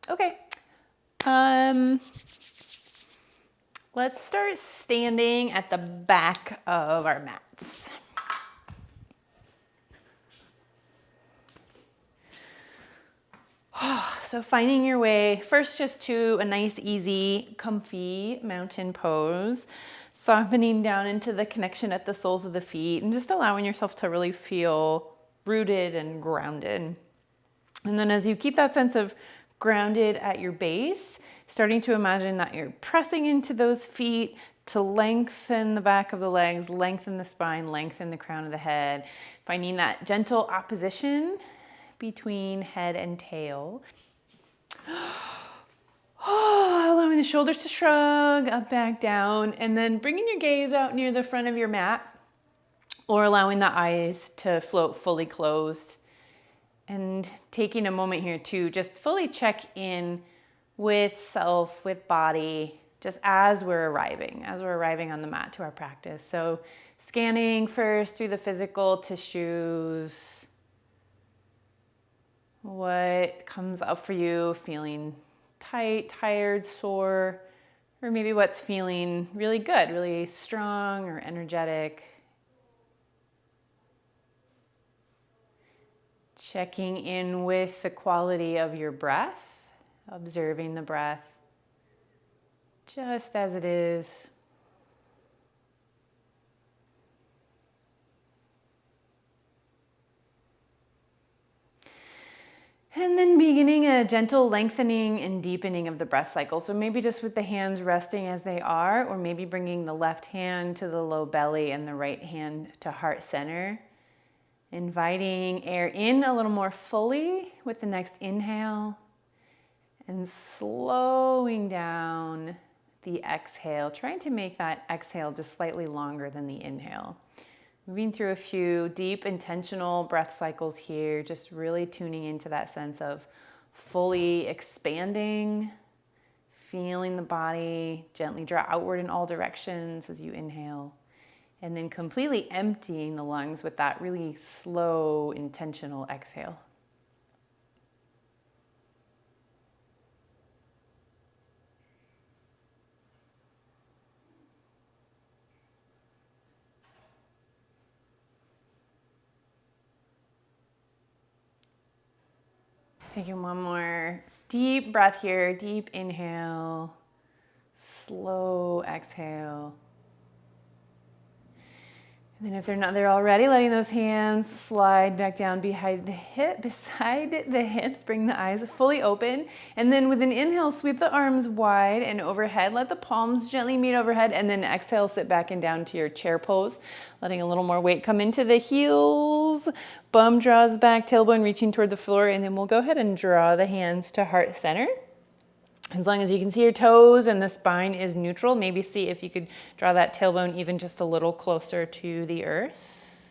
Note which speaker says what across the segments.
Speaker 1: Okay. Let's start standing at the back of our mats. So finding your way first just to a nice, easy, comfy mountain pose, softening down into the connection at the soles of the feet and just allowing yourself to really feel rooted and grounded. And then as you keep that sense of grounded at your base, starting to imagine that you're pressing into those feet to lengthen the back of the legs, lengthen the spine, lengthen the crown of the head, finding that gentle opposition between head and tail. Allowing the shoulders to shrug, up, back, down, and then bringing your gaze out near the front of your mat or allowing the eyes to float fully closed. And taking a moment here to just fully check in with self, with body, just as we're arriving on the mat to our practice. So scanning first through the physical tissues. What comes up for you, feeling tight, tired, sore, or maybe what's feeling really good, really strong or energetic. Checking in with the quality of your breath, observing the breath just as it is. And then beginning a gentle lengthening and deepening of the breath cycle. So maybe just with the hands resting as they are, or maybe bringing the left hand to the low belly and the right hand to heart center. Inviting air in a little more fully with the next inhale and slowing down the exhale, trying to make that exhale just slightly longer than the inhale. Moving through a few deep intentional breath cycles here, just really tuning into that sense of fully expanding, feeling the body gently draw outward in all directions as you inhale. And then completely emptying the lungs with that really slow, intentional exhale. Taking one more deep breath here, deep inhale, slow exhale. And then if they're already, letting those hands slide back down beside the hips, bring the eyes fully open. And then with an inhale, sweep the arms wide and overhead. Let the palms gently meet overhead. And then exhale, sit back and down to your chair pose. Letting a little more weight come into the heels. Bum draws back, tailbone reaching toward the floor. And then we'll go ahead and draw the hands to heart center. As long as you can see your toes and the spine is neutral, maybe see if you could draw that tailbone even just a little closer to the earth.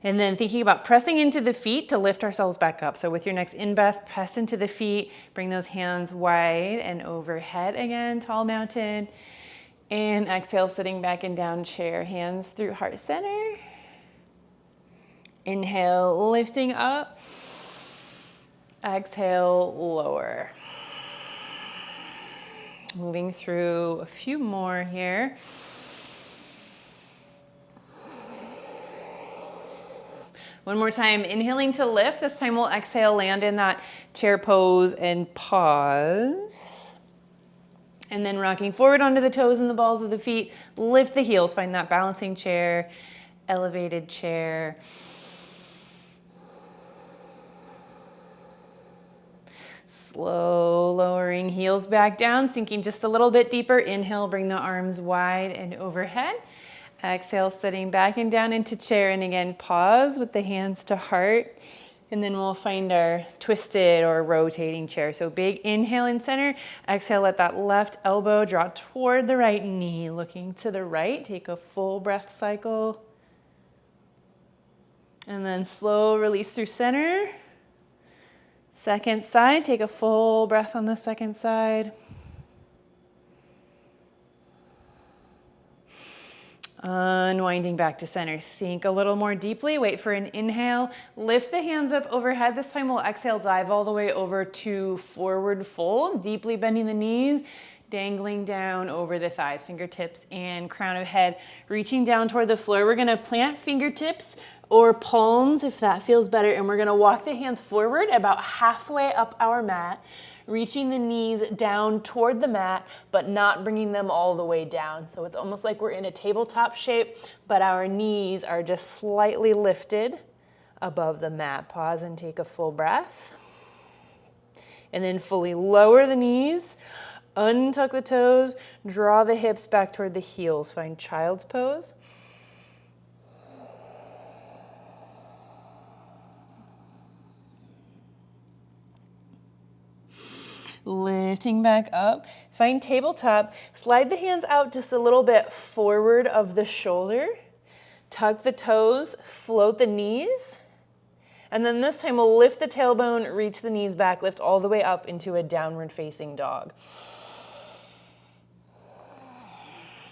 Speaker 1: And then thinking about pressing into the feet to lift ourselves back up. So with your next in-breath, press into the feet, bring those hands wide and overhead again, tall mountain. And exhale, sitting back in down chair, hands through heart center. Inhale, lifting up. Exhale, lower. Moving through a few more here. One more time, inhaling to lift. This time we'll exhale, land in that chair pose and pause. And then rocking forward onto the toes and the balls of the feet. Lift the heels, find that balancing chair, elevated chair. Slow lowering heels back down, sinking just a little bit deeper. Inhale, bring the arms wide and overhead. Exhale, sitting back and down into chair. And again, pause with the hands to heart. And then we'll find our twisted or rotating chair. So big inhale in center. Exhale, let that left elbow draw toward the right knee. Looking to the right, take a full breath cycle. And then slow release through center. Second side, take a full breath on the second side. Unwinding back to center. Sink a little more deeply. Wait for an inhale. Lift the hands up overhead. This time we'll exhale, dive all the way over to forward fold. Deeply bending the knees, dangling down over the thighs, fingertips and crown of head. Reaching down toward the floor. We're going to plant fingertips or palms if that feels better. And we're going to walk the hands forward about halfway up our mat. Reaching the knees down toward the mat, but not bringing them all the way down. So it's almost like we're in a tabletop shape, but our knees are just slightly lifted above the mat. Pause and take a full breath. And then fully lower the knees, untuck the toes, draw the hips back toward the heels. Find child's pose. Lifting back up, find tabletop, slide the hands out just a little bit forward of the shoulder, tuck the toes, float the knees, and then this time we'll lift the tailbone, reach the knees back, lift all the way up into a downward facing dog.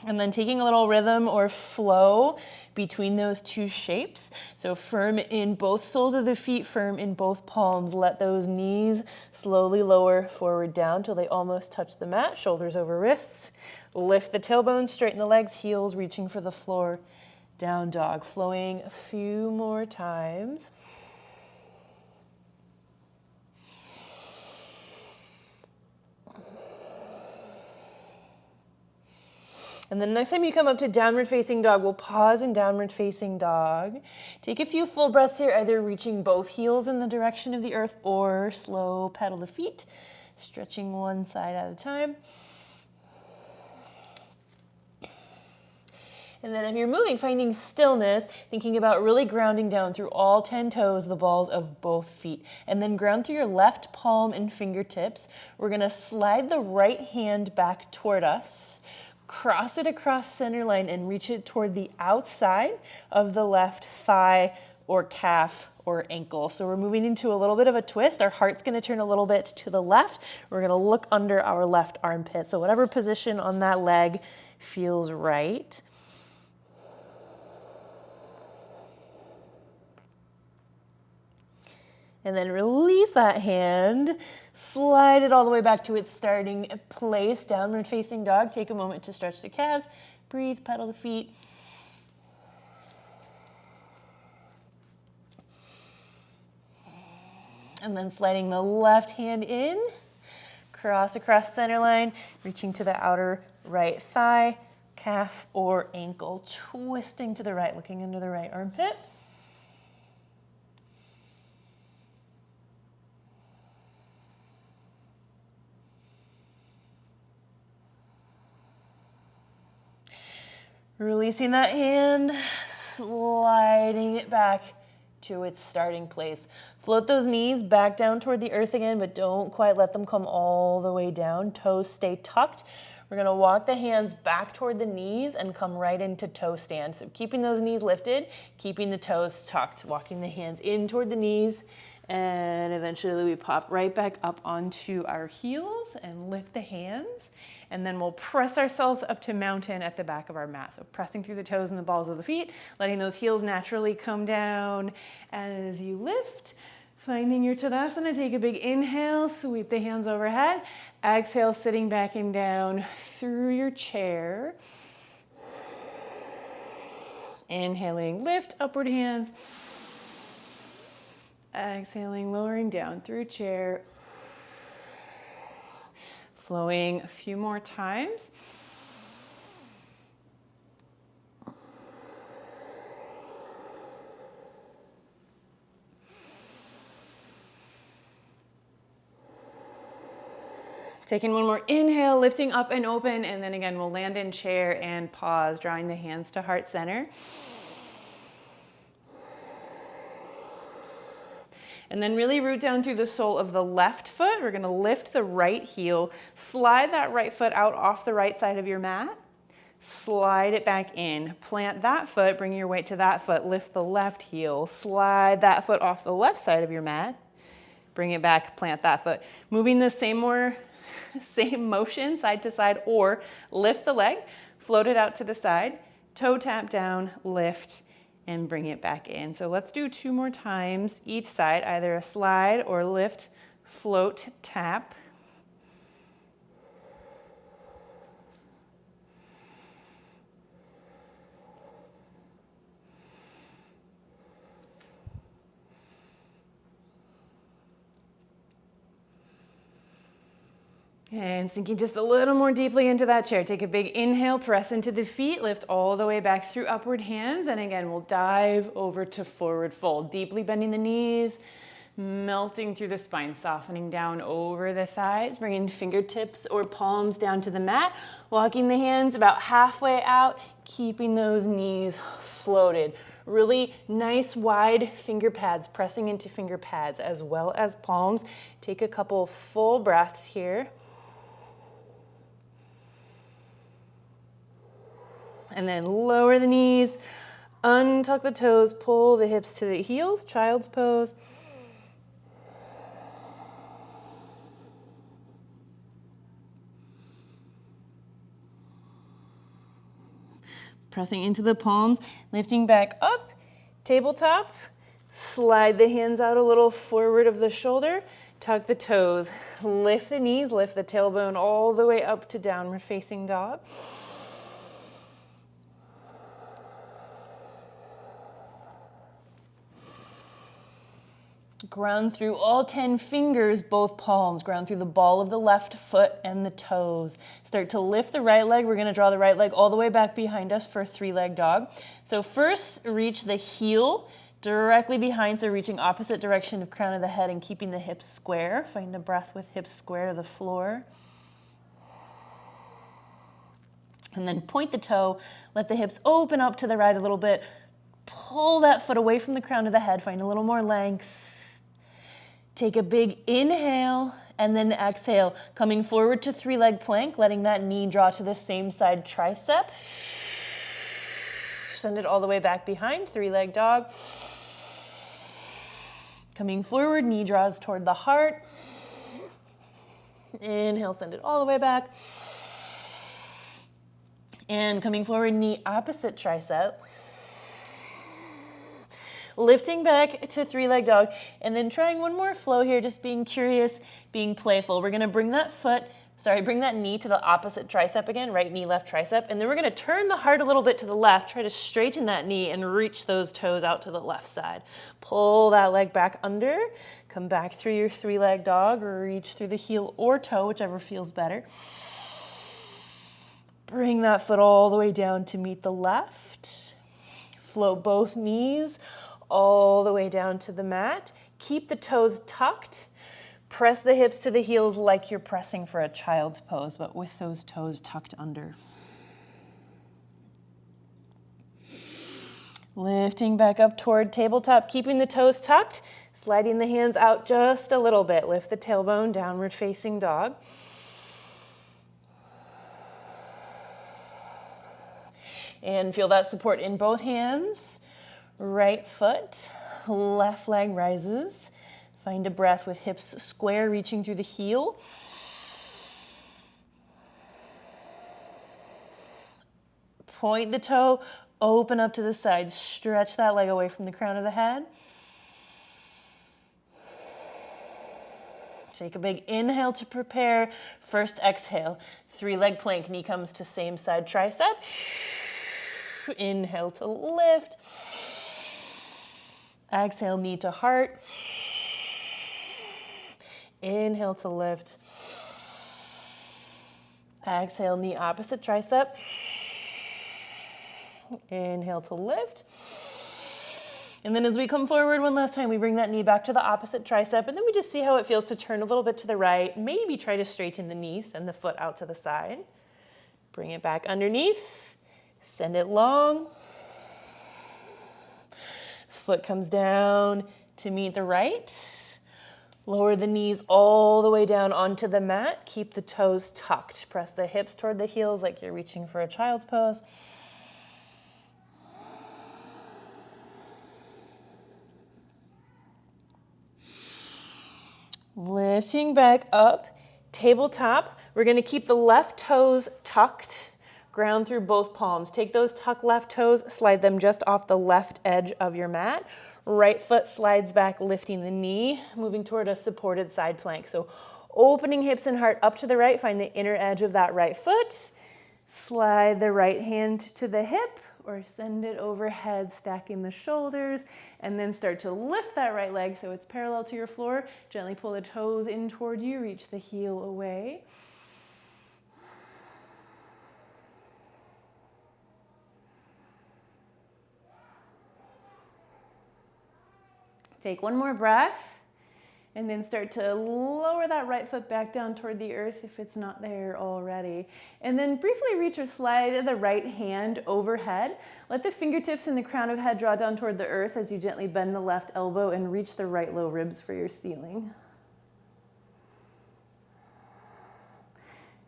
Speaker 1: And then taking a little rhythm or flow between those two shapes. So firm in both soles of the feet, firm in both palms. Let those knees slowly lower forward down till they almost touch the mat. Shoulders over wrists. Lift the tailbone, straighten the legs, heels reaching for the floor. Down dog. Flowing a few more times. And then next time you come up to downward facing dog, we'll pause in downward facing dog. Take a few full breaths here, either reaching both heels in the direction of the earth or slow pedal the feet, stretching one side at a time. And then if you're moving, finding stillness, thinking about really grounding down through all 10 toes, the balls of both feet. And then ground through your left palm and fingertips. We're gonna slide the right hand back toward us. Cross it across center line and reach it toward the outside of the left thigh or calf or ankle. So we're moving into a little bit of a twist. Our heart's going to turn a little bit to the left. We're going to look under our left armpit. So whatever position on that leg feels right. And then release that hand. Slide it all the way back to its starting place, downward facing dog. Take a moment to stretch the calves. Breathe, pedal the feet. And then sliding the left hand in, cross across center line, reaching to the outer right thigh, calf or ankle, twisting to the right, looking under the right armpit. Releasing that hand, sliding it back to its starting place. Float those knees back down toward the earth again, but don't quite let them come all the way down. Toes stay tucked. We're gonna walk the hands back toward the knees and come right into toe stand. So keeping those knees lifted, keeping the toes tucked, walking the hands in toward the knees, and eventually we pop right back up onto our heels and lift the hands. And then we'll press ourselves up to mountain at the back of our mat. So pressing through the toes and the balls of the feet, letting those heels naturally come down as you lift. Finding your Tadasana, take a big inhale, sweep the hands overhead. Exhale, sitting back and down through your chair. Inhaling, lift, upward hands. Exhaling, lowering down through chair. Flowing a few more times. Taking one more inhale, lifting up and open, and then again, we'll land in chair and pause, drawing the hands to heart center. And then really root down through the sole of the left foot. We're gonna lift the right heel, slide that right foot out off the right side of your mat, slide it back in, plant that foot, bring your weight to that foot, lift the left heel, slide that foot off the left side of your mat, bring it back, plant that foot. Moving the same motion side to side, or lift the leg, float it out to the side, toe tap down, lift, and bring it back in. So let's do 2 more times each side, either a slide or lift, float, tap. And sinking just a little more deeply into that chair. Take a big inhale, press into the feet, lift all the way back through upward hands. And again, we'll dive over to forward fold, deeply bending the knees, melting through the spine, softening down over the thighs, bringing fingertips or palms down to the mat, walking the hands about halfway out, keeping those knees floated. Really nice wide finger pads, pressing into finger pads as well as palms. Take a couple full breaths here. And then lower the knees, untuck the toes, pull the hips to the heels, child's pose. Pressing into the palms, lifting back up, tabletop. Slide the hands out a little forward of the shoulder, tuck the toes, lift the knees, lift the tailbone all the way up to downward facing dog. Ground through all 10 fingers, both palms. Ground through the ball of the left foot and the toes. Start to lift the right leg. We're going to draw the right leg all the way back behind us for a 3-leg dog. So first, reach the heel directly behind, so reaching opposite direction of crown of the head and keeping the hips square. Find a breath with hips square to the floor. And then point the toe. Let the hips open up to the right a little bit. Pull that foot away from the crown of the head. Find a little more length. Take a big inhale and then exhale, coming forward to 3-leg plank, letting that knee draw to the same side tricep. Send it all the way back behind, 3-leg dog. Coming forward, knee draws toward the heart. Inhale, send it all the way back. And coming forward, knee opposite tricep. Lifting back to 3-leg dog, and then trying one more flow here, just being curious, being playful. We're gonna bring that knee to the opposite tricep again, right knee, left tricep, and then we're gonna turn the heart a little bit to the left, try to straighten that knee and reach those toes out to the left side. Pull that leg back under, come back through your 3-leg dog, or reach through the heel or toe, whichever feels better. Bring that foot all the way down to meet the left. Float both knees all the way down to the mat. Keep the toes tucked. Press the hips to the heels like you're pressing for a child's pose, but with those toes tucked under. Lifting back up toward tabletop, keeping the toes tucked, sliding the hands out just a little bit. Lift the tailbone, downward facing dog. And feel that support in both hands. Right foot, left leg rises. Find a breath with hips square, reaching through the heel. Point the toe, open up to the side. Stretch that leg away from the crown of the head. Take a big inhale to prepare. First exhale, 3-leg plank. Knee comes to same side tricep. Inhale to lift. Exhale, knee to heart. Inhale to lift. Exhale, knee opposite tricep. Inhale to lift. And then as we come forward one last time, we bring that knee back to the opposite tricep, and then we just see how it feels to turn a little bit to the right. Maybe try to straighten the knee, send the foot out to the side. Bring it back underneath. Send it long. Foot comes down to meet the right. Lower the knees all the way down onto the mat. Keep the toes tucked. Press the hips toward the heels like you're reaching for a child's pose. Lifting back up, tabletop. We're going to keep the left toes tucked. Ground through both palms. Take those tuck left toes, slide them just off the left edge of your mat. Right foot slides back, lifting the knee, moving toward a supported side plank. So opening hips and heart up to the right, find the inner edge of that right foot. Slide the right hand to the hip or send it overhead, stacking the shoulders, and then start to lift that right leg so it's parallel to your floor. Gently pull the toes in toward you, reach the heel away. Take one more breath, and then start to lower that right foot back down toward the earth if it's not there already. And then briefly reach or slide the right hand overhead. Let the fingertips and the crown of head draw down toward the earth as you gently bend the left elbow and reach the right low ribs for your ceiling.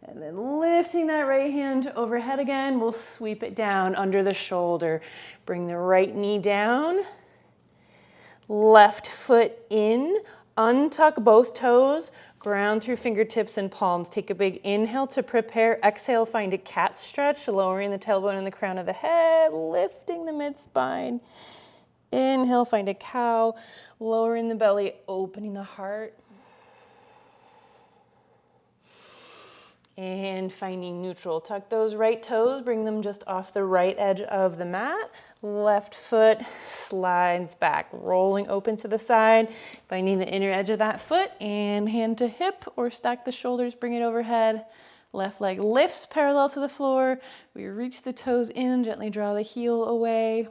Speaker 1: And then lifting that right hand overhead again, we'll sweep it down under the shoulder. Bring the right knee down. Left foot in, untuck both toes, ground through fingertips and palms. Take a big inhale to prepare. Exhale, find a cat stretch, lowering the tailbone and the crown of the head, lifting the mid-spine. Inhale, find a cow, lowering the belly, opening the heart. And finding neutral. Tuck those right toes, bring them just off the right edge of the mat. Left foot slides back, rolling open to the side, finding the inner edge of that foot, and hand to hip or stack the shoulders, bring it overhead. Left leg lifts parallel to the floor. We reach the toes in, gently draw the heel away.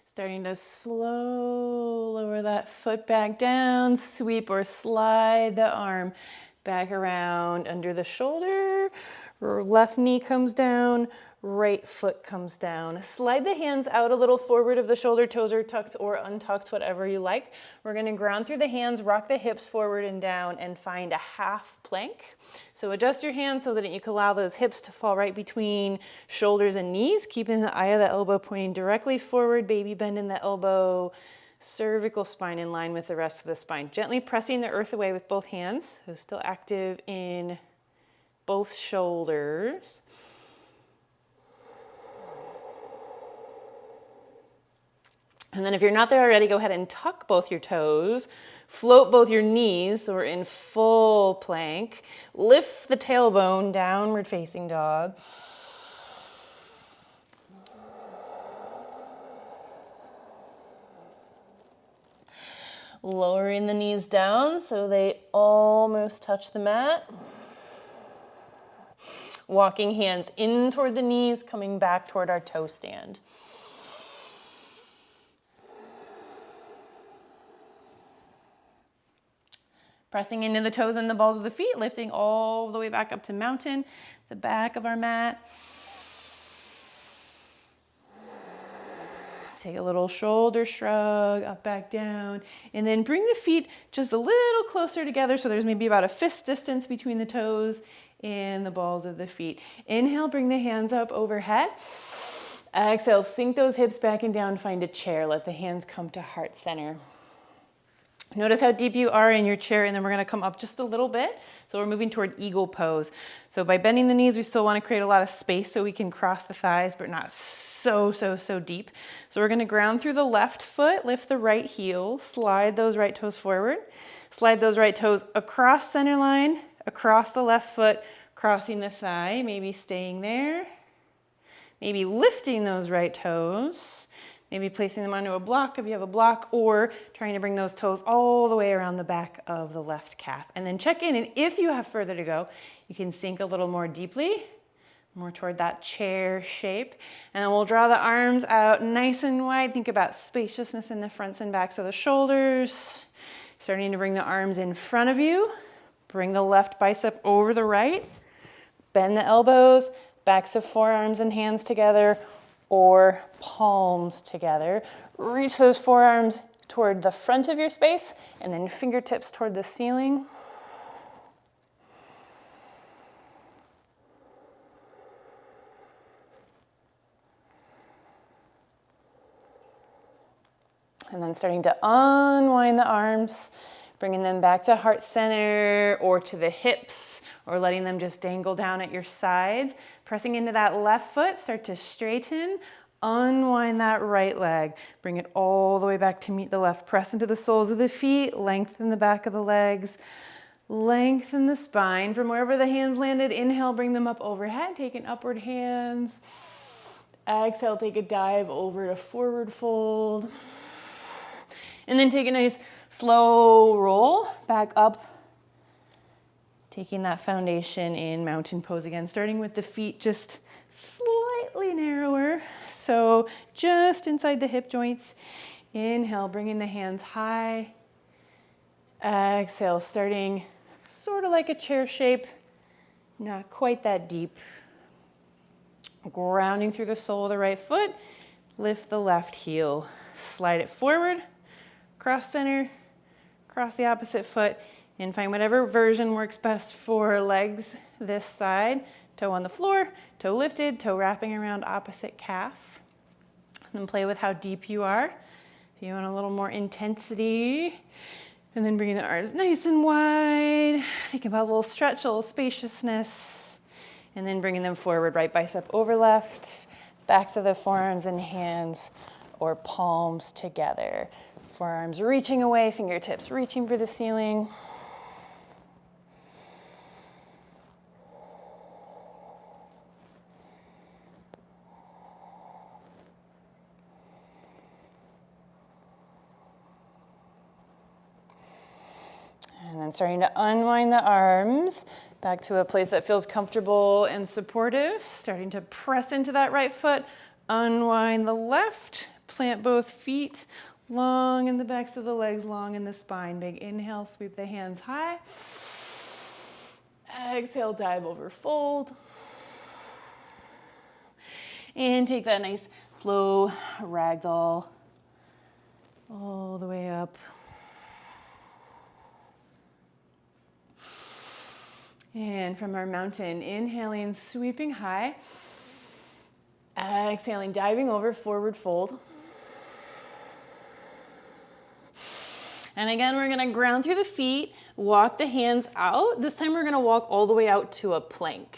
Speaker 1: Starting to slow, lower that foot back down, sweep or slide the arm back around under the shoulder. Left knee comes down, right foot comes down. Slide the hands out a little forward of the shoulder, toes are tucked or untucked, whatever you like. We're gonna ground through the hands, rock the hips forward and down, and find a half plank. So adjust your hands so that you can allow those hips to fall right between shoulders and knees, keeping the eye of the elbow pointing directly forward, baby bend in the elbow, cervical spine in line with the rest of the spine. Gently pressing the earth away with both hands, so still active in both shoulders. And then if you're not there already, go ahead and tuck both your toes, float both your knees, so we're in full plank. Lift the tailbone, downward facing dog. Lowering the knees down so they almost touch the mat. Walking hands in toward the knees, coming back toward our toe stand. Pressing into the toes and the balls of the feet, lifting all the way back up to mountain, the back of our mat. Take a little shoulder shrug, up, back, down, and then bring the feet just a little closer together so there's maybe about a fist distance between the toes and the balls of the feet. Inhale, bring the hands up overhead. Exhale, sink those hips back and down, find a chair. Let the hands come to heart center. Notice how deep you are in your chair, and then we're gonna come up just a little bit. So we're moving toward eagle pose. So by bending the knees, we still wanna create a lot of space so we can cross the thighs, but not so deep. So we're gonna ground through the left foot, lift the right heel, slide those right toes forward, slide those right toes across center line, across the left foot, crossing the thigh, maybe staying there, maybe lifting those right toes, maybe placing them onto a block if you have a block, or trying to bring those toes all the way around the back of the left calf. And then check in, and if you have further to go, you can sink a little more deeply, more toward that chair shape. And then we'll draw the arms out nice and wide. Think about spaciousness in the fronts and backs of the shoulders. Starting to bring the arms in front of you. Bring the left bicep over the right. Bend the elbows, backs of forearms and hands together, or palms together. Reach those forearms toward the front of your space, and then fingertips toward the ceiling. And then starting to unwind the arms, bringing them back to heart center or to the hips, or letting them just dangle down at your sides. Pressing into that left foot, start to straighten, unwind that right leg. Bring it all the way back to meet the left. Press into the soles of the feet, lengthen the back of the legs, lengthen the spine. From wherever the hands landed, inhale, bring them up overhead, take an upward hands. Exhale, take a dive over to forward fold. And then take a nice slow roll back up, taking that foundation in mountain pose again, starting with the feet just slightly narrower, so just inside the hip joints. Inhale, bringing the hands high. Exhale, starting sort of like a chair shape, not quite that deep. Grounding through the sole of the right foot, lift the left heel, slide it forward, cross center, cross the opposite foot, and find whatever version works best for legs this side. Toe on the floor, toe lifted, toe wrapping around opposite calf. And then play with how deep you are. If you want a little more intensity, and then bringing the arms nice and wide. Think about a little stretch, a little spaciousness. And then bringing them forward, right bicep over left, backs of the forearms and hands or palms together. Forearms reaching away, fingertips reaching for the ceiling. And then starting to unwind the arms back to a place that feels comfortable and supportive. Starting to press into that right foot, unwind the left, plant both feet, long in the backs of the legs, long in the spine. Big inhale, sweep the hands high. Exhale, dive over, fold. And take that nice slow ragdoll all the way up. And from our mountain, inhaling, sweeping high. Exhaling, diving over, forward fold. And again, we're gonna ground through the feet, walk the hands out. This time we're gonna walk all the way out to a plank.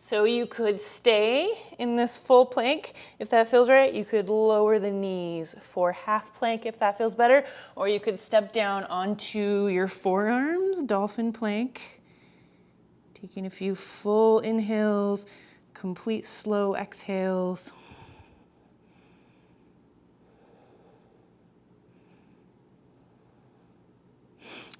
Speaker 1: So you could stay in this full plank if that feels right. You could lower the knees for half plank if that feels better, or you could step down onto your forearms, dolphin plank. Taking a few full inhales, complete slow exhales.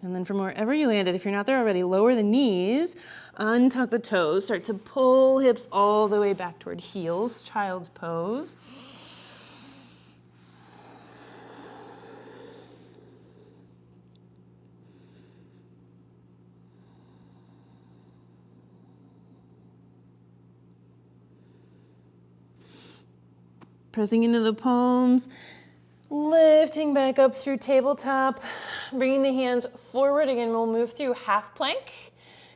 Speaker 1: And then from wherever you landed, if you're not there already, lower the knees, untuck the toes, start to pull hips all the way back toward heels, child's pose. Pressing into the palms, lifting back up through tabletop, bringing the hands forward. Again, we'll move through half plank,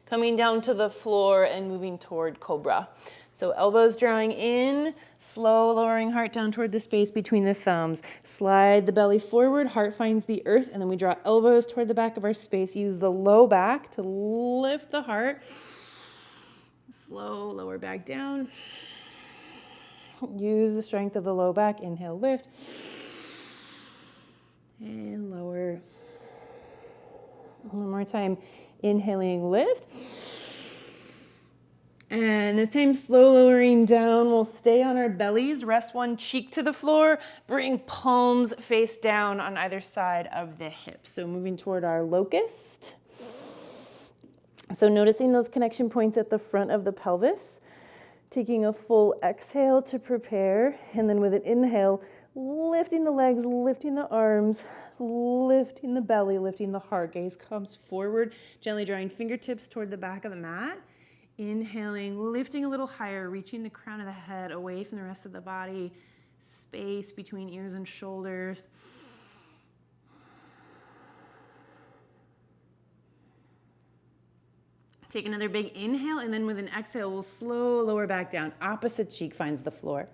Speaker 1: coming down to the floor and moving toward cobra. So elbows drawing in, slow lowering heart down toward the space between the thumbs. Slide the belly forward, heart finds the earth, and then we draw elbows toward the back of our space. Use the low back to lift the heart. Slow, lower back down. Use the strength of the low back. Inhale, lift. And lower. One more time. Inhaling, lift. And this time, slow lowering down. We'll stay on our bellies. Rest one cheek to the floor. Bring palms face down on either side of the hips. So moving toward our locust. So noticing those connection points at the front of the pelvis. Taking a full exhale to prepare. And then with an inhale, lifting the legs, lifting the arms, lifting the belly, lifting the heart. Gaze comes forward, gently drawing fingertips toward the back of the mat. Inhaling, lifting a little higher, reaching the crown of the head away from the rest of the body. Space between ears and shoulders. Take another big inhale, and then with an exhale, we'll slow lower back down. Opposite cheek finds the floor.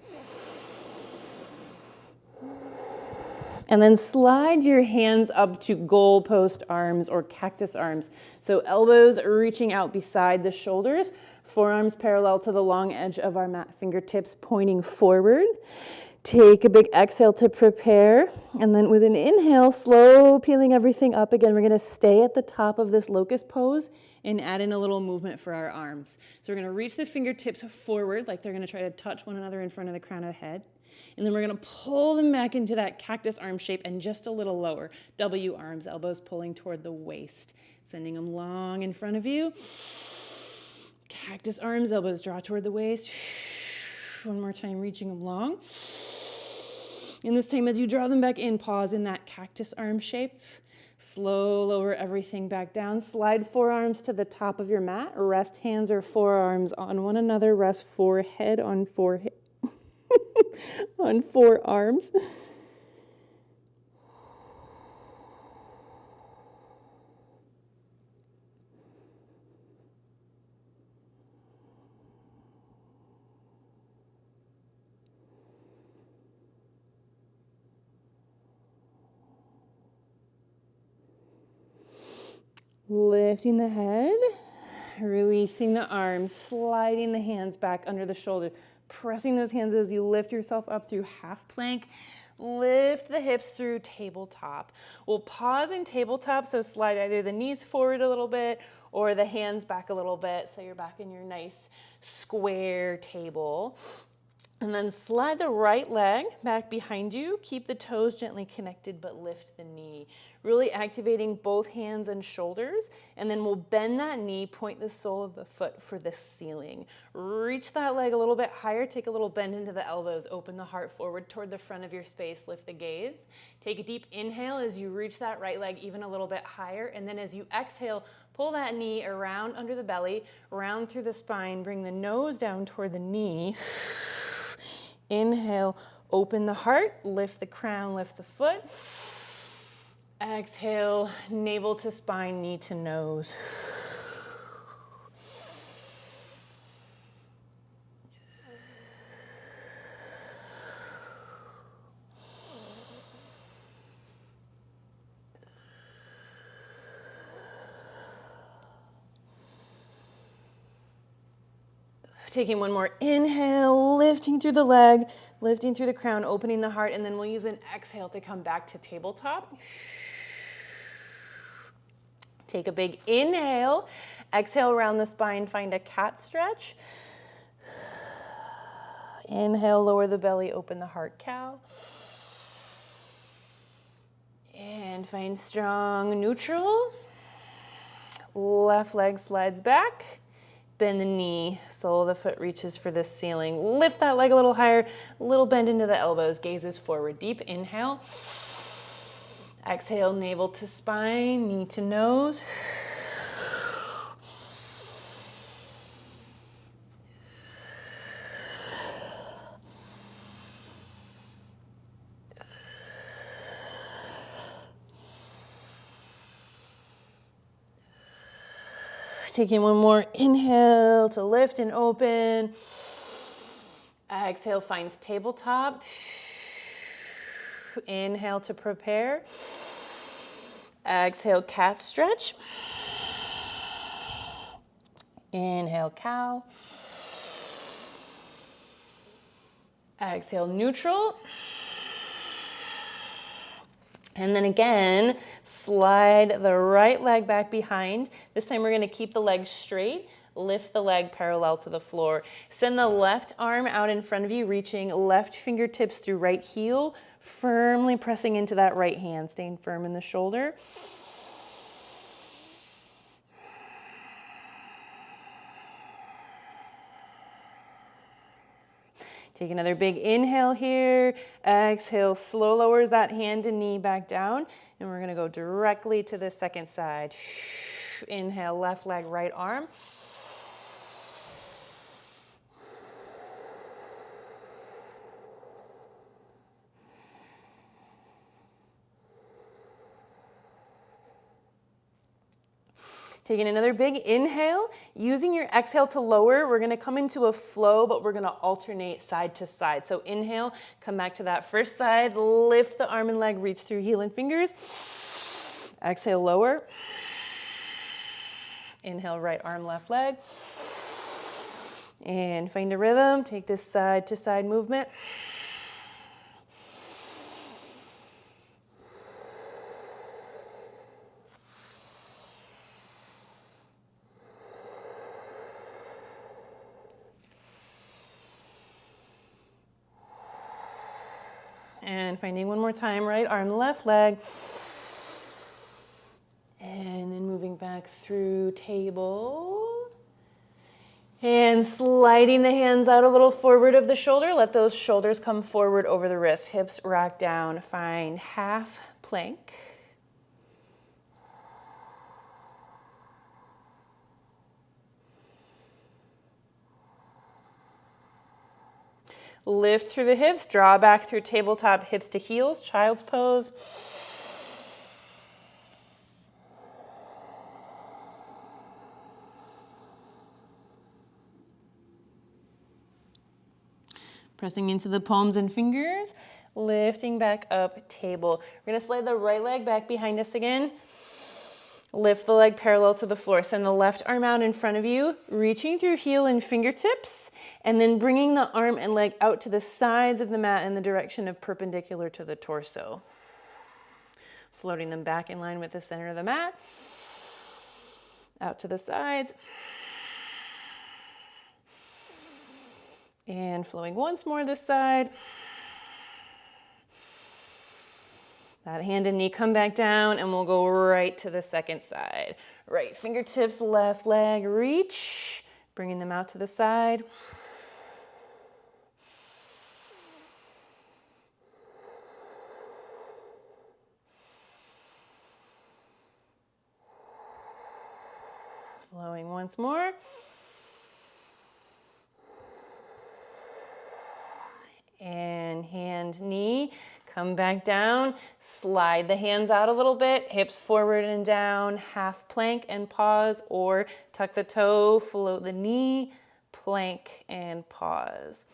Speaker 1: And then slide your hands up to goalpost arms or cactus arms. So elbows reaching out beside the shoulders, forearms parallel to the long edge of our mat, fingertips pointing forward. Take a big exhale to prepare. And then with an inhale, slow peeling everything up again. We're gonna stay at the top of this locust pose and add in a little movement for our arms. So we're gonna reach the fingertips forward like they're gonna try to touch one another in front of the crown of the head. And then we're gonna pull them back into that cactus arm shape and just a little lower. W arms, elbows pulling toward the waist. Sending them long in front of you. Cactus arms, elbows draw toward the waist. One more time, reaching them long. And this time as you draw them back in, pause in that cactus arm shape. Slow lower everything back down. Slide forearms to the top of your mat. Rest hands or forearms on one another. Rest forehead on forehead. On forearms. Lifting the head, releasing the arms, sliding the hands back under the shoulder, pressing those hands as you lift yourself up through half plank. Lift the hips through tabletop. We'll pause in tabletop, so slide either the knees forward a little bit or the hands back a little bit so you're back in your nice square table. And then slide the right leg back behind you. Keep the toes gently connected, but lift the knee. Really activating both hands and shoulders. And then we'll bend that knee, point the sole of the foot for the ceiling. Reach that leg a little bit higher. Take a little bend into the elbows. Open the heart forward toward the front of your space. Lift the gaze. Take a deep inhale as you reach that right leg even a little bit higher. And then as you exhale, pull that knee around under the belly, round through the spine. Bring the nose down toward the knee. Inhale, open the heart, lift the crown, lift the foot. Exhale, navel to spine, knee to nose. Taking one more inhale, lifting through the leg, lifting through the crown, opening the heart, and then we'll use an exhale to come back to tabletop. Take a big inhale, exhale around the spine, find a cat stretch. Inhale, lower the belly, open the heart, cow. And find strong neutral. Left leg slides back. Bend the knee, sole of the foot reaches for the ceiling. Lift that leg a little higher, little bend into the elbows, gazes forward. Deep inhale. Exhale, navel to spine, knee to nose. Taking one more inhale to lift and open. Exhale, finds tabletop. Inhale to prepare. Exhale, cat stretch. Inhale, cow. Exhale, neutral. And then again, slide the right leg back behind. This time we're gonna keep the leg straight, lift the leg parallel to the floor. Send the left arm out in front of you, reaching left fingertips through right heel, firmly pressing into that right hand, staying firm in the shoulder. Take another big inhale here. Exhale, slow lowers that hand and knee back down. And we're gonna go directly to the second side. Inhale, left leg, right arm. Taking another big inhale, using your exhale to lower, we're gonna come into a flow, but we're gonna alternate side to side. So inhale, come back to that first side, lift the arm and leg, reach through heel and fingers. Exhale, lower. Inhale, right arm, left leg. And find a rhythm, take this side to side movement. And finding one more time, right arm, left leg. And then moving back through table. And sliding the hands out a little forward of the shoulder. Let those shoulders come forward over the wrist. Hips rock down. Find half plank. Lift through the hips, draw back through tabletop, hips to heels, child's pose. Pressing into the palms and fingers, lifting back up, table. We're gonna slide the right leg back behind us again. Lift the leg parallel to the floor. Send the left arm out in front of you, reaching through heel and fingertips, and then bringing the arm and leg out to the sides of the mat in the direction of perpendicular to the torso. Floating them back in line with the center of the mat. Out to the sides. And flowing once more this side. That hand and knee come back down, and we'll go right to the second side. Right fingertips, left leg, reach. Bringing them out to the side. Flowing once more. And hand, knee, come back down, slide the hands out a little bit, hips forward and down, half plank and pause, or tuck the toe, float the knee, plank and pause.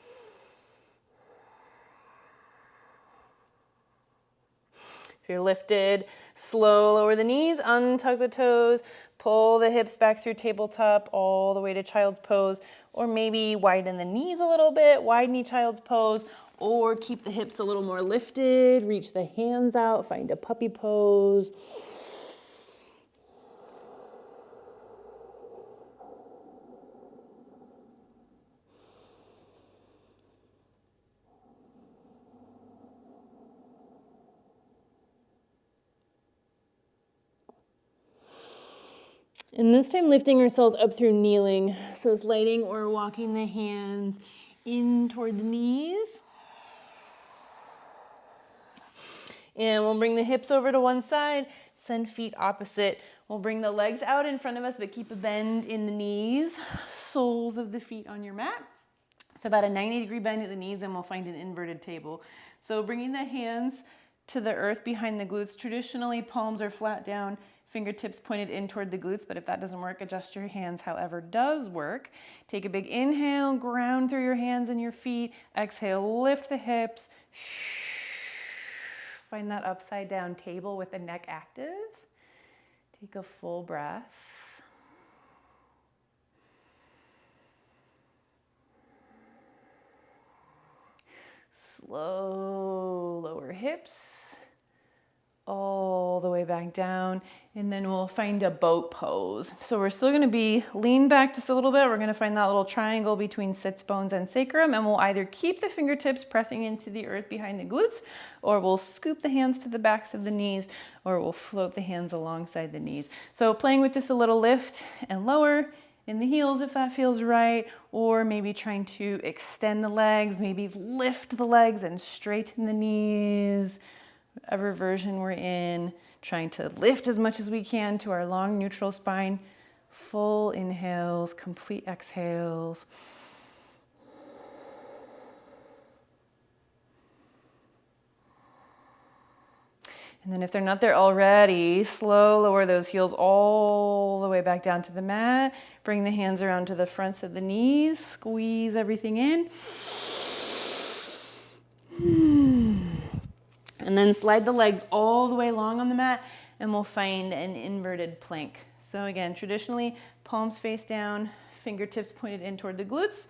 Speaker 1: If you're lifted, slow, lower the knees, untuck the toes, pull the hips back through tabletop all the way to child's pose, or maybe widen the knees a little bit, wide knee child's pose, or keep the hips a little more lifted, reach the hands out, find a puppy pose. And this time lifting ourselves up through kneeling. So sliding or walking the hands in toward the knees. And we'll bring the hips over to one side, send feet opposite. We'll bring the legs out in front of us, but keep a bend in the knees, soles of the feet on your mat. It's about a 90-degree bend at the knees, and we'll find an inverted table. So bringing the hands to the earth behind the glutes. Traditionally, palms are flat down, fingertips pointed in toward the glutes, but if that doesn't work, adjust your hands however does work. Take a big inhale, ground through your hands and your feet. Exhale, lift the hips. Find that upside down table with the neck active. Take a full breath. Slow, lower hips. All the way back down, and then we'll find a boat pose. So we're still going to be lean back just a little bit. We're going to find that little triangle between sits bones and sacrum, and we'll either keep the fingertips pressing into the earth behind the glutes, or we'll scoop the hands to the backs of the knees, or we'll float the hands alongside the knees. So playing with just a little lift and lower in the heels if that feels right, or maybe trying to extend the legs, maybe lift the legs and straighten the knees. Whatever version we're in, trying to lift as much as we can to our long neutral spine. Full inhales, complete exhales. And then if they're not there already, slow lower those heels all the way back down to the mat. Bring the hands around to the fronts of the knees. Squeeze everything in. And then slide the legs all the way long on the mat, and we'll find an inverted plank. So again, traditionally, palms face down, fingertips pointed in toward the glutes.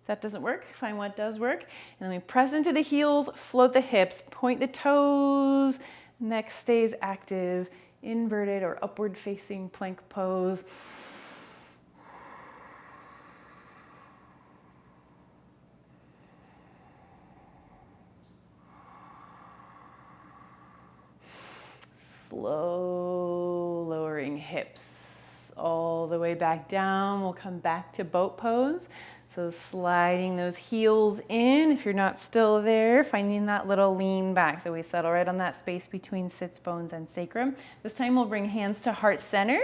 Speaker 1: If that doesn't work, find what does work. And then we press into the heels, float the hips, point the toes, neck stays active, inverted or upward facing plank pose. Slow lowering hips all the way back down. We'll come back to boat pose. So sliding those heels in. If you're not still there, finding that little lean back. So we settle right on that space between sits bones and sacrum. This time we'll bring hands to heart center.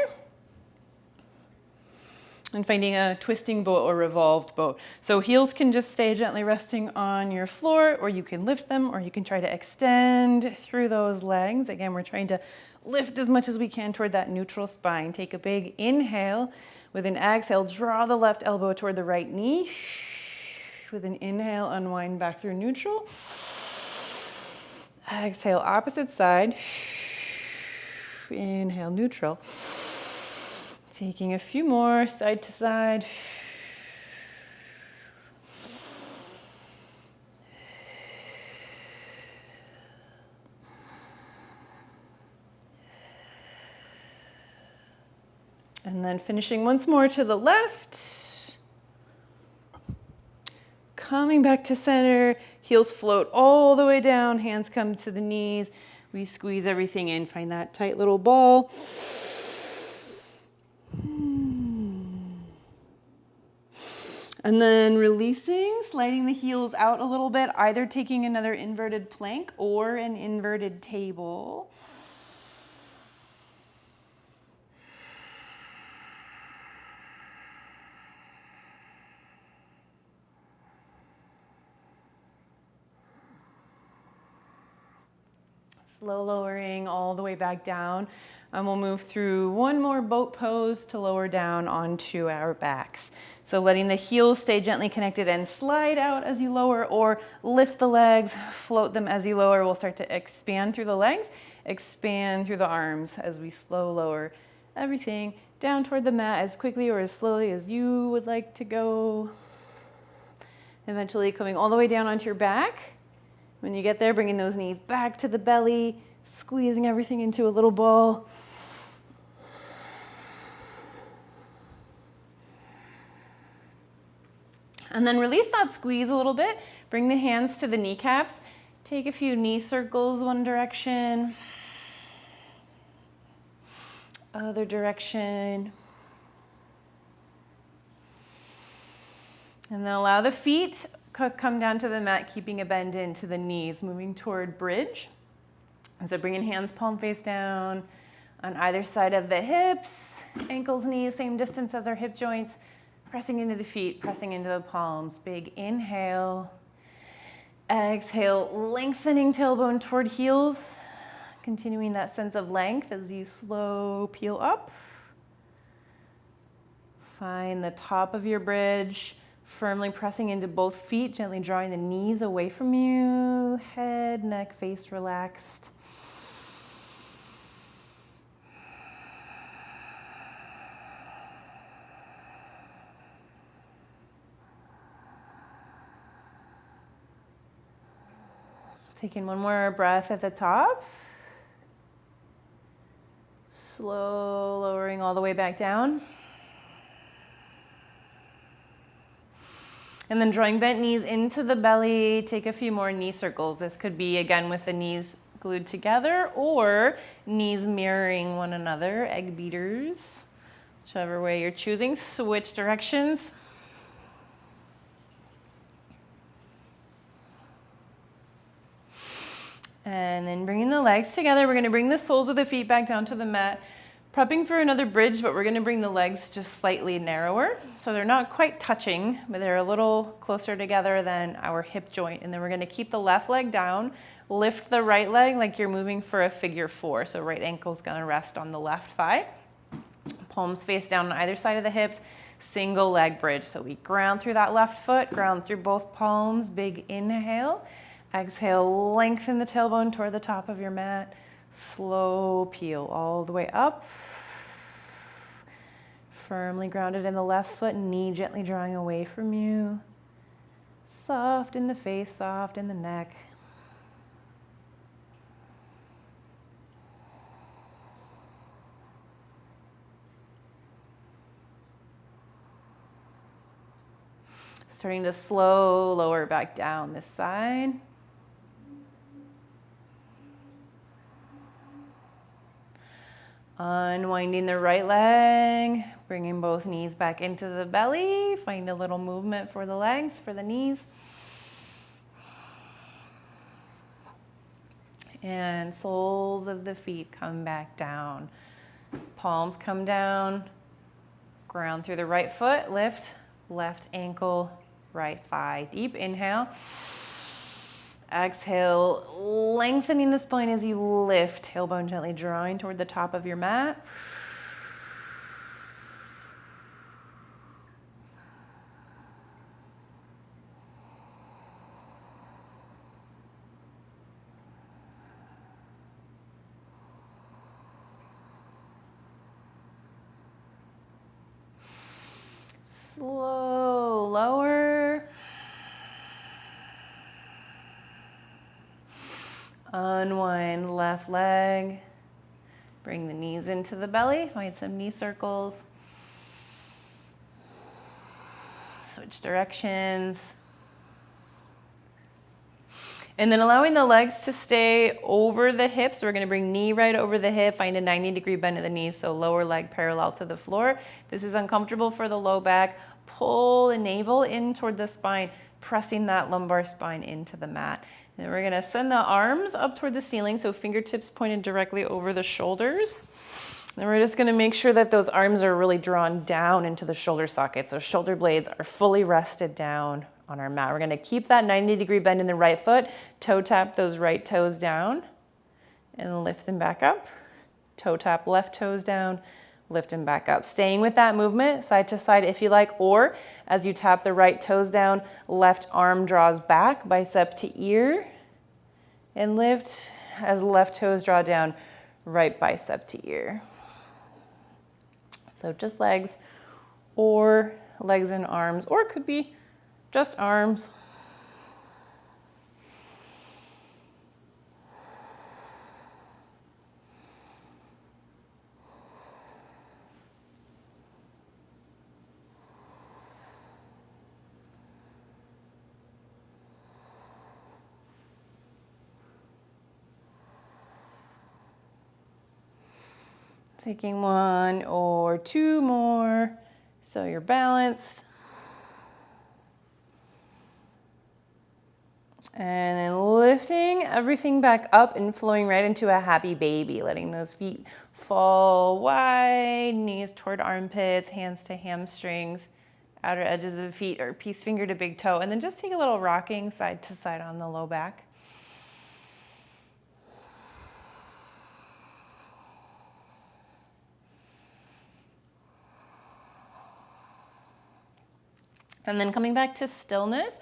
Speaker 1: And finding a twisting boat or revolved boat. So heels can just stay gently resting on your floor, or you can lift them, or you can try to extend through those legs. Again, we're trying to lift as much as we can toward that neutral spine. Take a big inhale. With an exhale, draw the left elbow toward the right knee. With an inhale, unwind back through neutral. Exhale, opposite side. Inhale, neutral. Taking a few more side to side. And then finishing once more to the left. Coming back to center, heels float all the way down, hands come to the knees. We squeeze everything in, find that tight little ball. And then releasing, sliding the heels out a little bit, either taking another inverted plank or an inverted table. Slow lowering all the way back down. And we'll move through one more boat pose to lower down onto our backs. So letting the heels stay gently connected and slide out as you lower, or lift the legs, float them as you lower. We'll start to expand through the legs, expand through the arms as we slow lower everything down toward the mat as quickly or as slowly as you would like to go. Eventually coming all the way down onto your back. When you get there, bringing those knees back to the belly, squeezing everything into a little ball. And then release that squeeze a little bit. Bring the hands to the kneecaps. Take a few knee circles one direction, other direction. And then allow the feet come down to the mat, keeping a bend into the knees, moving toward bridge. So bringing hands palm face down on either side of the hips, ankles, knees, same distance as our hip joints, pressing into the feet, pressing into the palms. Big inhale. Exhale, lengthening tailbone toward heels, continuing that sense of length as you slow peel up. Find the top of your bridge, firmly pressing into both feet, gently drawing the knees away from you. Head, neck, face relaxed. Taking one more breath at the top. Slow lowering all the way back down. And then drawing bent knees into the belly. Take a few more knee circles. This could be, again, with the knees glued together or knees mirroring one another, egg beaters. Whichever way you're choosing. Switch directions. And then bringing the legs together, we're going to bring the soles of the feet back down to the mat. Prepping for another bridge, but we're gonna bring the legs just slightly narrower. So they're not quite touching, but they're a little closer together than our hip joint. And then we're gonna keep the left leg down, lift the right leg like you're moving for a figure 4. So right ankle's gonna rest on the left thigh. Palms face down on either side of the hips, single leg bridge. So we ground through that left foot, ground through both palms, big inhale. Exhale, lengthen the tailbone toward the top of your mat. Slow peel all the way up. Firmly grounded in the left foot, knee gently drawing away from you. Soft in the face, soft in the neck. Starting to slow lower back down this side. Unwinding the right leg, bringing both knees back into the belly. Find a little movement for the legs, for the knees. And soles of the feet come back down. Palms come down. Ground through the right foot, lift, left ankle, right thigh. Deep inhale. Exhale, lengthening the spine as you lift, tailbone gently drawing toward the top of your mat. Slow, lower. Unwind left leg. Bring the knees into the belly. Find some knee circles. Switch directions. And then allowing the legs to stay over the hips. We're going to bring knee right over the hip. Find a 90-degree bend at the knees, so lower leg parallel to the floor. This is uncomfortable for the low back. Pull the navel in toward the spine, pressing that lumbar spine into the mat. And we're going to send the arms up toward the ceiling, so fingertips pointed directly over the shoulders. And we're just going to make sure that those arms are really drawn down into the shoulder sockets. So shoulder blades are fully rested down on our mat. We're going to keep that 90-degree bend in the right foot, toe tap those right toes down, and lift them back up. Toe tap left toes down, lift them back up. Staying with that movement, side to side if you like, or as you tap the right toes down, left arm draws back, bicep to ear, and lift as left toes draw down, right bicep to ear. So just legs, or legs and arms, or it could be just arms. Taking one or two more so you're balanced. And then lifting everything back up and flowing right into a happy baby, letting those feet fall wide, knees toward armpits, hands to hamstrings, outer edges of the feet or peace finger to big toe. And then just take a little rocking side to side on the low back. And then coming back to stillness,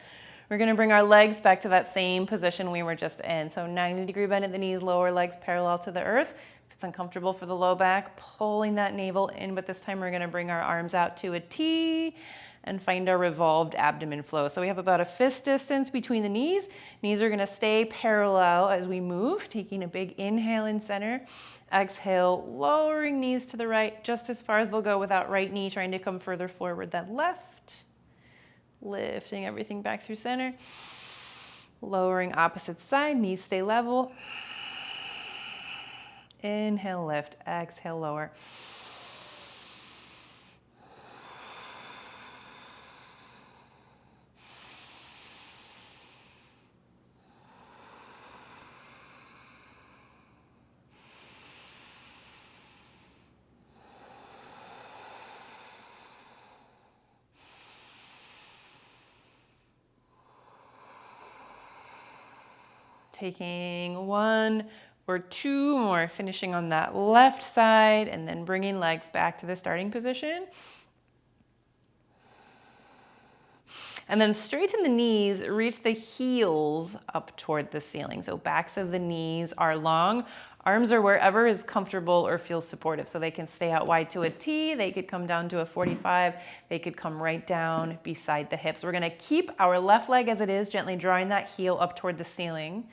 Speaker 1: we're going to bring our legs back to that same position we were just in. So 90-degree bend at the knees, lower legs parallel to the earth. If it's uncomfortable for the low back, pulling that navel in, but this time we're going to bring our arms out to a T and find our revolved abdomen flow. So we have about a fist distance between the knees. Knees are going to stay parallel as we move, taking a big inhale in center. Exhale, lowering knees to the right, just as far as they'll go without right knee trying to come further forward than left. Lifting everything back through center. Lowering opposite side, knees stay level. Inhale, lift. Exhale, lower. Taking 1 or 2 more, finishing on that left side, and then bringing legs back to the starting position. And then straighten the knees, reach the heels up toward the ceiling. So backs of the knees are long. Arms are wherever is comfortable or feels supportive. So they can stay out wide to a T, they could come down to a 45, they could come right down beside the hips. We're gonna keep our left leg as it is, gently drawing that heel up toward the ceiling.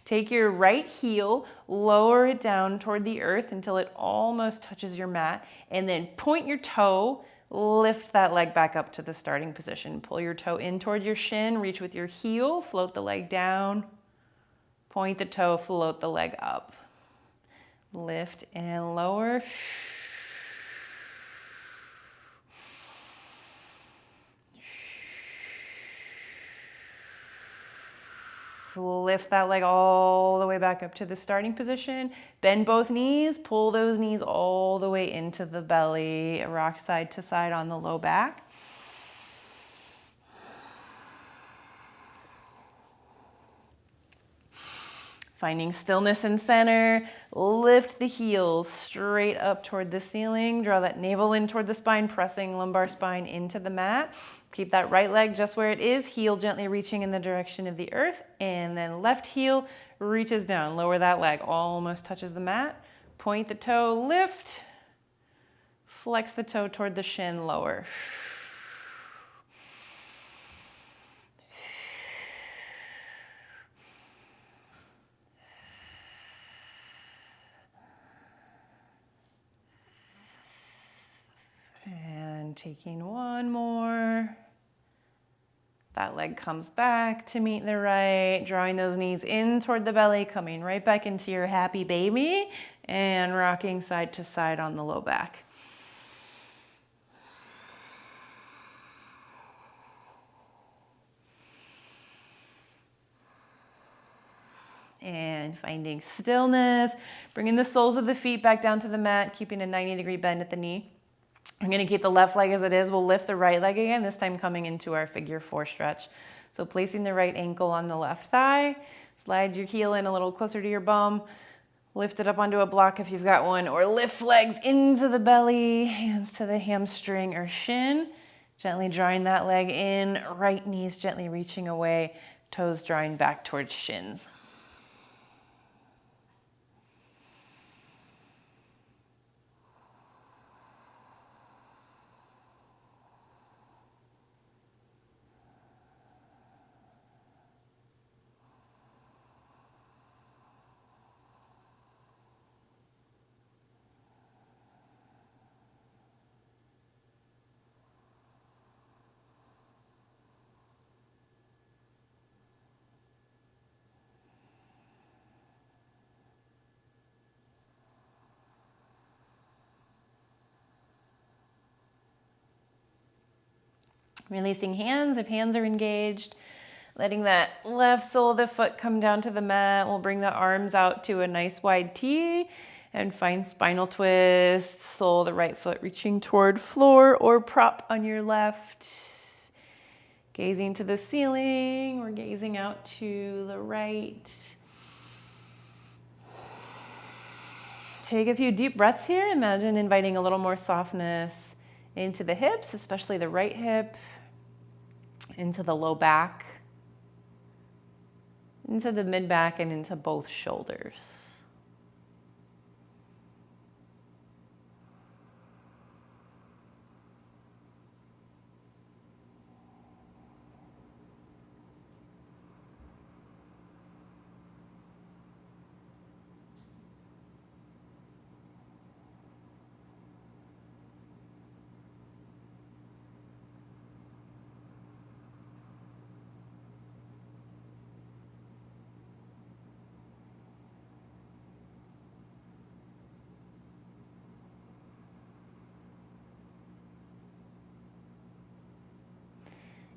Speaker 1: Take your right heel, lower it down toward the earth until it almost touches your mat, and then point your toe, lift that leg back up to the starting position. Pull your toe in toward your shin, reach with your heel, float the leg down, point the toe, float the leg up. Lift and lower. Lift that leg all the way back up to the starting position. Bend both knees, pull those knees all the way into the belly. Rock side to side on the low back. Finding stillness in center, lift the heels straight up toward the ceiling. Draw that navel in toward the spine, pressing lumbar spine into the mat. Keep that right leg just where it is, heel gently reaching in the direction of the earth, and then left heel reaches down. Lower that leg, almost touches the mat. Point the toe, lift. Flex the toe toward the shin, lower. And taking 1 more. That leg comes back to meet the right, drawing those knees in toward the belly, coming right back into your happy baby, and rocking side to side on the low back. And finding stillness, bringing the soles of the feet back down to the mat, keeping a 90-degree bend at the knee. I'm going to keep the left leg as it is. We'll lift the right leg again, this time coming into our figure 4 stretch. So placing the right ankle on the left thigh, slide your heel in a little closer to your bum, lift it up onto a block if you've got one, or lift legs into the belly, hands to the hamstring or shin, gently drawing that leg in, right knees gently reaching away, toes drawing back towards shins. Releasing hands if hands are engaged. Letting that left sole of the foot come down to the mat. We'll bring the arms out to a nice wide T and find spinal twist. Sole of the right foot reaching toward floor or prop on your left. Gazing to the ceiling or gazing out to the right. Take a few deep breaths here. Imagine inviting a little more softness into the hips, especially the right hip, into the low back, into the mid back, and into both shoulders.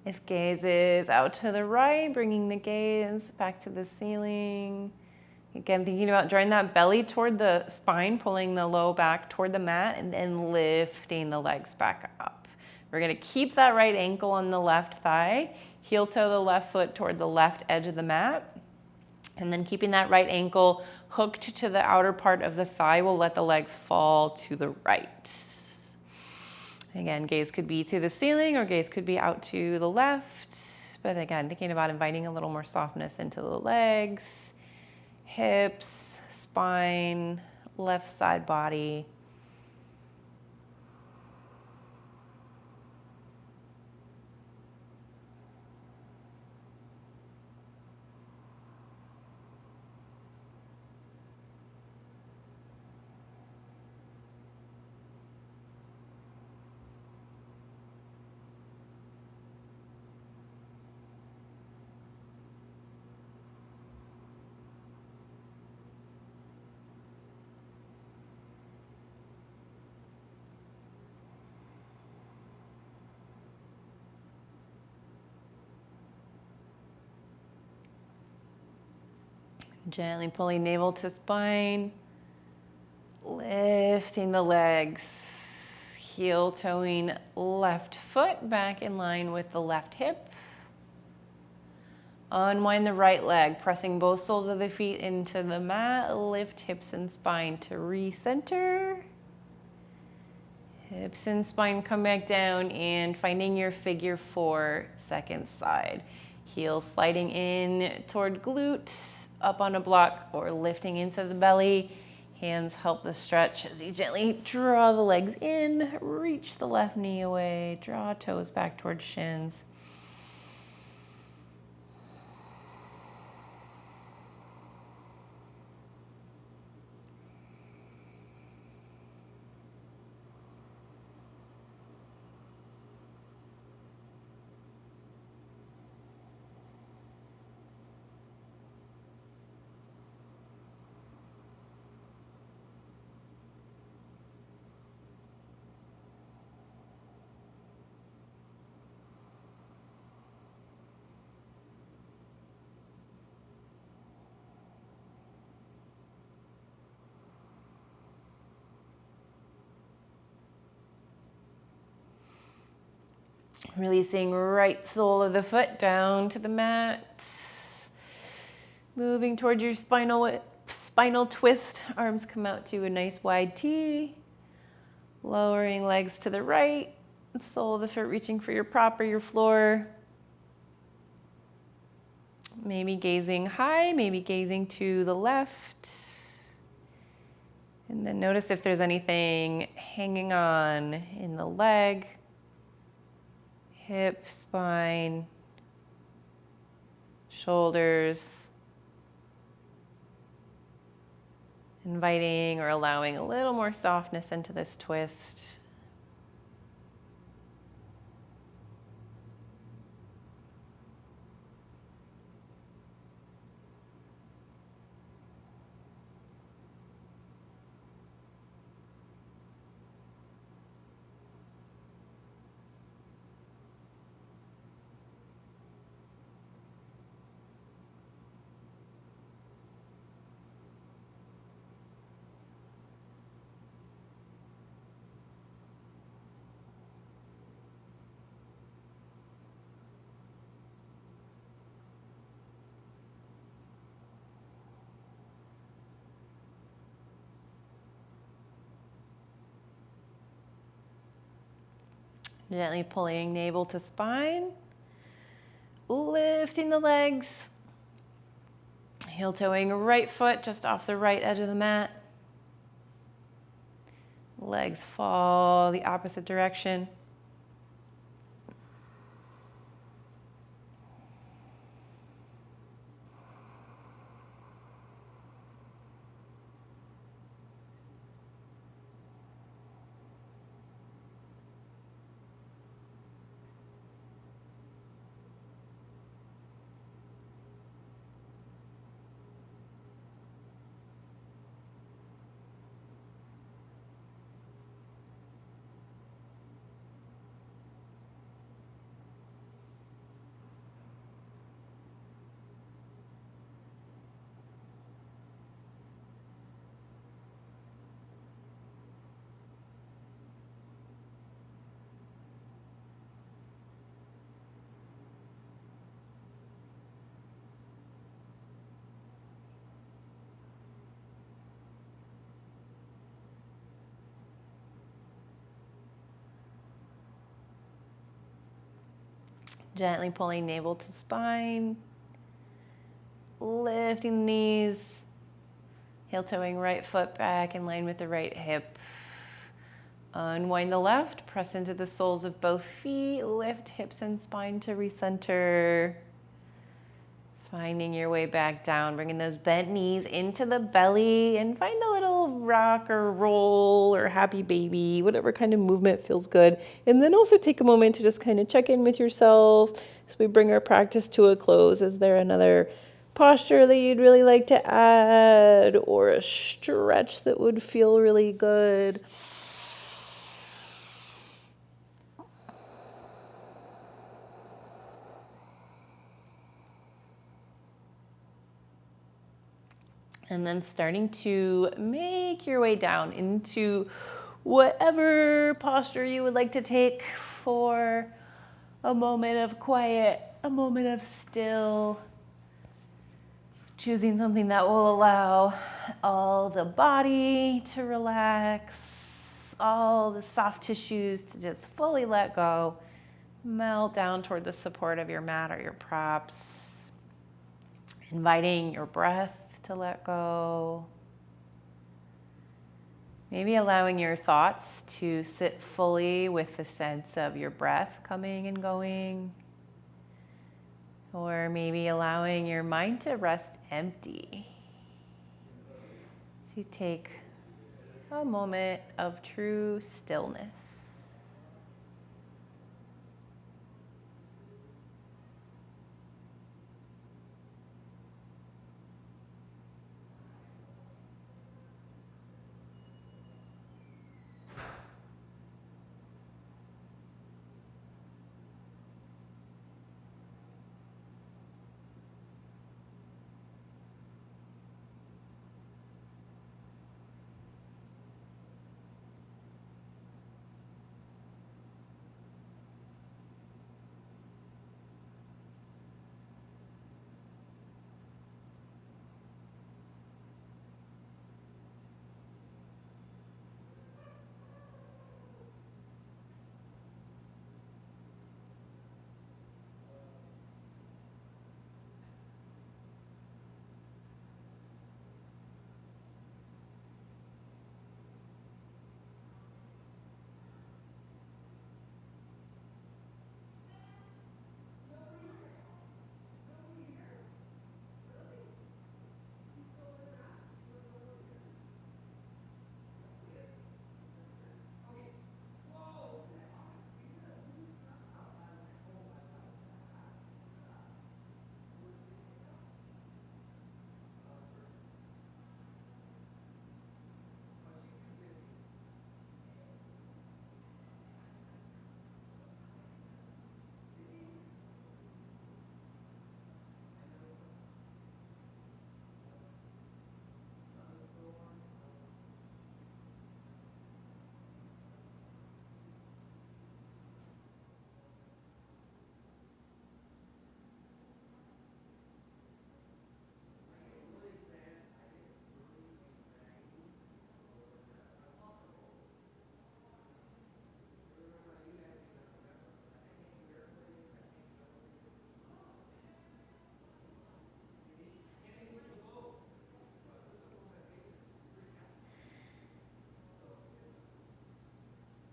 Speaker 1: If gaze is out to the right, bringing the gaze back to the ceiling. Again, thinking about drawing that belly toward the spine, pulling the low back toward the mat, and then lifting the legs back up. We're gonna keep that right ankle on the left thigh, heel toe the left foot toward the left edge of the mat, And then keeping that right ankle hooked to the outer part of the thigh, we'll let the legs fall to the right. Again, gaze could be to the ceiling or gaze could be out to the left. But again, thinking about inviting a little more softness into the legs, hips, spine, left side body. Gently pulling navel to spine, lifting the legs, heel toeing left foot back in line with the left hip. Unwind the right leg, pressing both soles of the feet into the mat. Lift hips and spine to recenter. Hips and spine come back down and finding your figure 4, second side. Heels sliding in toward glutes, up on a block or lifting into the belly. Hands help the stretch as you gently draw the legs in, reach the left knee away, draw toes back towards shins. Releasing right sole of the foot down to the mat. Moving towards your spinal twist. Arms come out to a nice wide T. Lowering legs to the right. Sole of the foot reaching for your prop or your floor. Maybe gazing high, maybe gazing to the left. And then notice if there's anything hanging on in the leg, hip, spine, shoulders. Inviting or allowing a little more softness into this twist. Gently pulling navel to spine, lifting the legs, heel toeing right foot just off the right edge of the mat. Legs fall the opposite direction. Gently pulling navel to spine. Lifting the knees. Heel-toeing right foot back in line with the right hip. Unwind the left. Press into the soles of both feet. Lift hips and spine to recenter. Finding your way back down, bringing those bent knees into the belly, and find a little rock or roll or happy baby, whatever kind of movement feels good. And then also take a moment to just kind of check in with yourself as we bring our practice to a close. Is there another posture that you'd really like to add, or a stretch that would feel really good? And then starting to make your way down into whatever posture you would like to take for a moment of quiet, a moment of still. Choosing something that will allow all the body to relax, all the soft tissues to just fully let go, melt down toward the support of your mat or your props. Inviting your breath to let go. Maybe allowing your thoughts to sit fully with the sense of your breath coming and going. Or maybe allowing your mind to rest empty. So you take a moment of true stillness.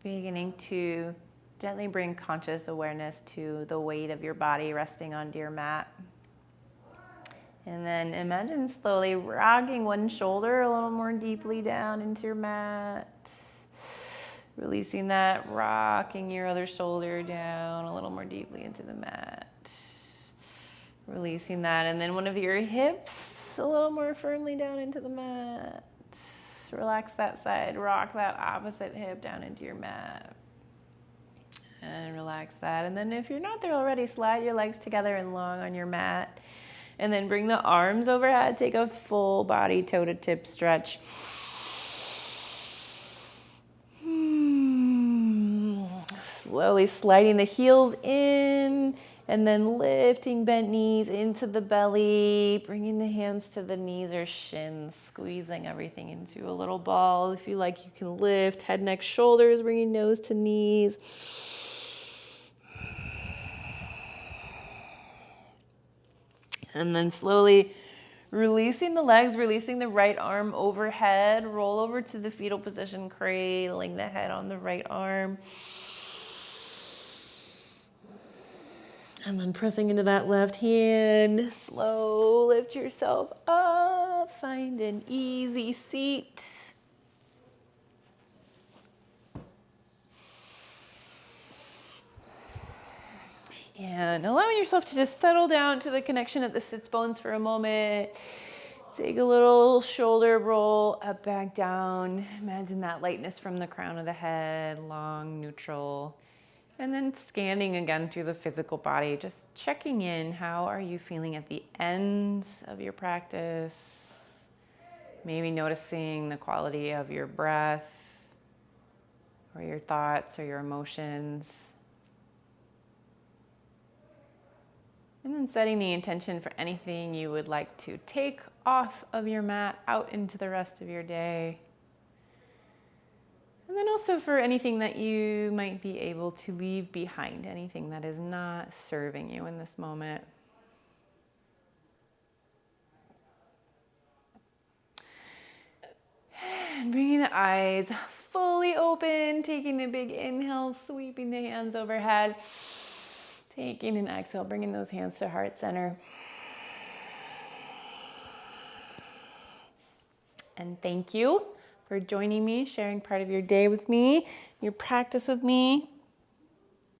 Speaker 1: Beginning to gently bring conscious awareness to the weight of your body resting onto your mat. And then imagine slowly rocking one shoulder a little more deeply down into your mat. Releasing that, rocking your other shoulder down a little more deeply into the mat. Releasing that, and then one of your hips a little more firmly down into the mat. Relax that side, rock that opposite hip down into your mat. And relax that. And then if you're not there already, slide your legs together and long on your mat. And then bring the arms overhead. Take a full body toe to tip stretch. Slowly sliding the heels in. And then lifting bent knees into the belly, bringing the hands to the knees or shins, squeezing everything into a little ball. If you like, you can lift head, neck, shoulders, bringing nose to knees. And then slowly releasing the legs, releasing the right arm overhead. Roll over to the fetal position, cradling the head on the right arm. And then pressing into that left hand. Slow, lift yourself up. Find an easy seat. And allowing yourself to just settle down to the connection at the sits bones for a moment. Take a little shoulder roll up, back down. Imagine that lightness from the crown of the head, long, neutral. And then scanning again through the physical body, just checking in. How are you feeling at the end of your practice? Maybe noticing the quality of your breath or your thoughts or your emotions. And then setting the intention for anything you would like to take off of your mat out into the rest of your day. And then also for anything that you might be able to leave behind, anything that is not serving you in this moment. And bringing the eyes fully open, taking a big inhale, sweeping the hands overhead. Taking an exhale, bringing those hands to heart center. And thank you for joining me, sharing part of your day with me, your practice with me.